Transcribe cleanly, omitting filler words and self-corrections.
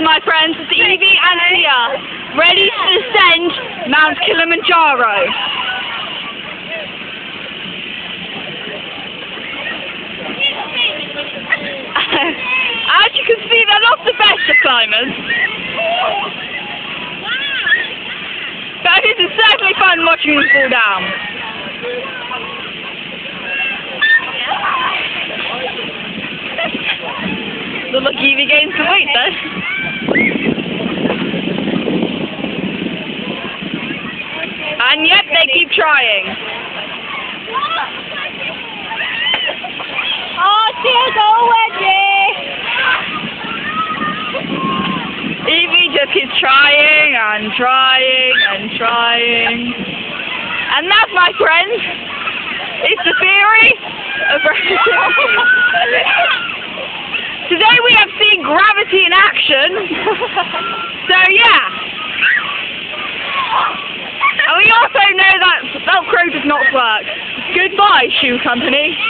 my friends, it's Evie and Tia, ready to ascend Mount Kilimanjaro. As you can see, they're not the best of climbers. But it is certainly fun watching them fall down. Look like Evie gains some weight though. And yet they keep trying. Oh, cheers already! Evie just keeps trying and trying and trying. And that, my friends, is the theory of gravity. Today we have seen gravity in action. So yeah. And we also know that Velcro does not work. Goodbye, shoe company.